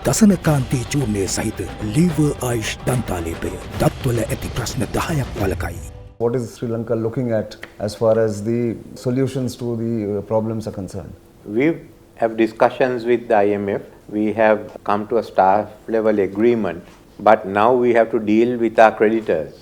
දසනකාන්තී චූර්ණය සහිත ලීවර් ආයුෂ් දන්තාලේපය දත්වල ඇති ප්‍රශ්න 10ක් වළකයි. What is Sri Lanka looking at as far as the solutions to the problems are concerned? We have discussions with the IMF. We have come to a staff level agreement, but now we have to deal with our creditors.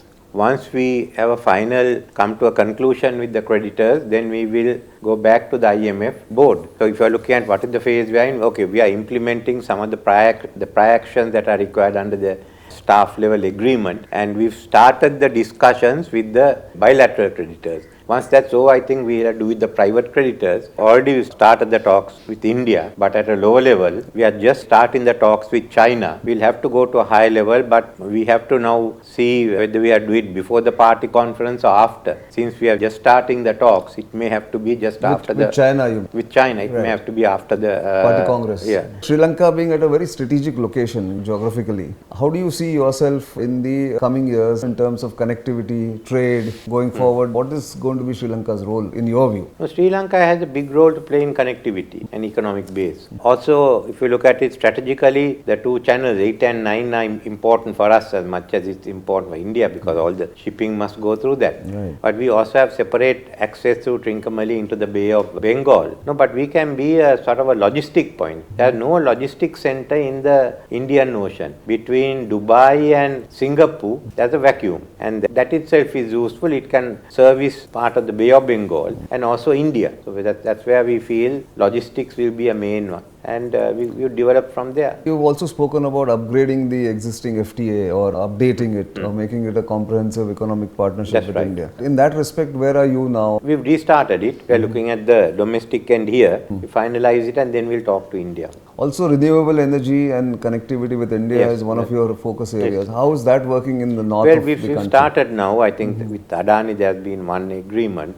Once we have a final come to a conclusion with the creditors, then we will go back to the IMF board. So if you are looking at what is the phase we are in, okay, we are implementing some of the prior actions that are required under the staff level agreement, and we've started the discussions with the bilateral creditors. Once that's over, I think we have to do with the private creditors. Already we started the talks with India, but at a lower level. We are just starting the talks with China. We'll have to go to a high level, but we have to now see whether we are doing it before the party conference or after. Since we are just starting the talks, it may have to be just after with China. With China, it may have to be after the party congress. Yeah. Sri Lanka being at a very strategic location geographically, how do you see yourself in the coming years in terms of connectivity, trade, going forward? What is going to be Sri Lanka's role in your view? So Sri Lanka has a big role to play in connectivity and economic base. Also, if you look at it strategically, the two channels 8 and 9 are important for us as much as it's important for India, because all the shipping must go through that. Right. But we also have separate access through Trincomalee into the Bay of Bengal. No, but we can be a sort of a logistic point. There is no logistic center in the Indian Ocean. Between Dubai and Singapore, there's a vacuum, and that itself is useful. It can service part of the Bay of Bengal and also India. So that's where we feel logistics will be a main one, and we develop from there. You've also spoken about upgrading the existing FTA or updating it or making it a comprehensive economic partnership with India. In that respect, where are you now? We've restarted it. We're looking at the domestic end here. We finalize it and then we'll talk to India. Also, renewable energy and connectivity with India is one of your focus areas. How is that working in the north of the country? We've started now. I think with Adani there has been one agreement.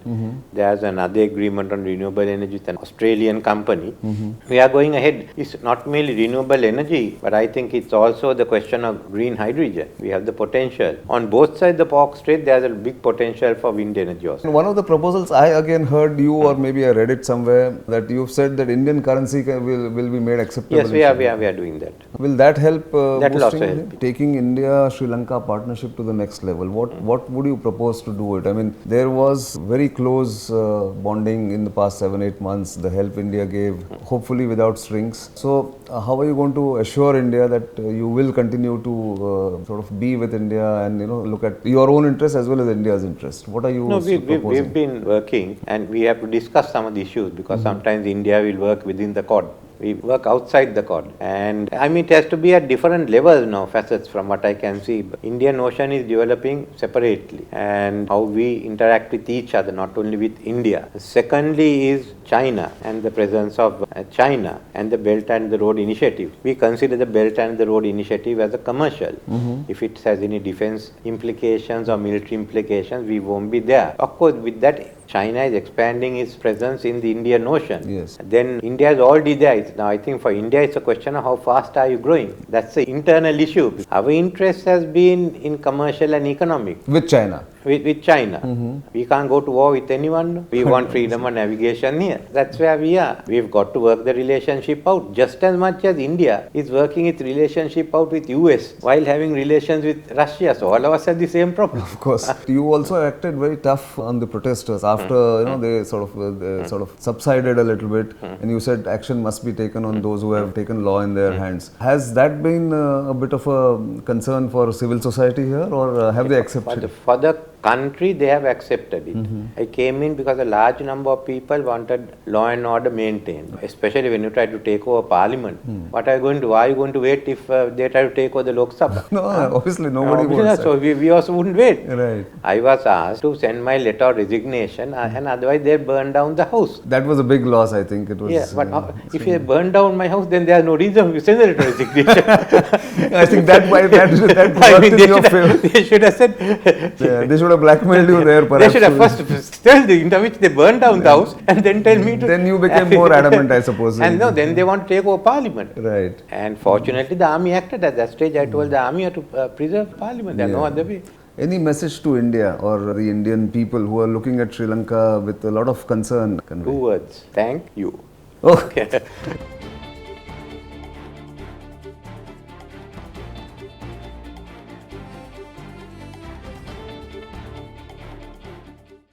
There's another agreement on renewable energy with an Australian company. We are going ahead. It's not merely renewable energy, but I think it's also the question of green hydrogen. We have the potential. On both sides of the Park Strait, there's a big potential for wind energy also. One of the proposals, I again heard you, or maybe I read it somewhere, that you've said that Indian currency will be made acceptable. Yes, we are doing that. Will that help that will also help. Taking India-Sri Lanka partnership to the next level? What would you propose to do it? I mean, there was very close bonding in the past 7-8 months, the help India gave, hopefully without strings. So how are you going to assure India that you will continue to sort of be with India and look at your own interests as well as India's interest? What are you proposing? We've been working, and we have to discuss some of the issues, because sometimes India will work within the Quad. We work outside the Quad, and I mean it has to be at different levels now, facets from what I can see. Indian Ocean is developing separately, and how we interact with each other, not only with India. Secondly is China and the presence of China and the Belt and the Road Initiative. We consider the Belt and the Road Initiative as a commercial. If it has any defense implications or military implications, we won't be there. Of course, with that, China is expanding its presence in the Indian Ocean. Yes. Then India is already there. Now I think for India it's a question of how fast are you growing. That's the internal issue. Our interest has been in commercial and economic. With China? With China. We can't go to war with anyone. We want freedom of navigation here. That's where we are. We've got to work the relationship out just as much as India is working its relationship out with US while having relations with Russia. So all of us have the same problem. Of course. You also acted very tough on the protesters after they sort of subsided a little bit, and you said action must be taken on those who have taken law in their hands. Has that been a bit of a concern for civil society here, or have they accepted it? For the country, they have accepted it. I came in because a large number of people wanted law and order maintained, especially when you try to take over parliament. What are you going to do? Are you going to wait if they try to take over the Lok Sabha? No, obviously nobody wants So we also wouldn't wait. Right. I was asked to send my letter of resignation, and otherwise they burn down the house. That was a big loss, I think. It was. Yeah, but if you burn down my house, then there is no reason to send a letter of resignation. I think that worked in your favor. They should have said. They should have blackmailed you there, perhaps. They should have first tell the into which they burned down the house, and then tell me to. Then you became more adamant, I suppose. And no, then they want to take over parliament. Right. And fortunately, the army acted at that stage. I told the army to preserve parliament. There's no other way. Any message to India or the Indian people who are looking at Sri Lanka with a lot of concern? 2 words. Thank you. Okay.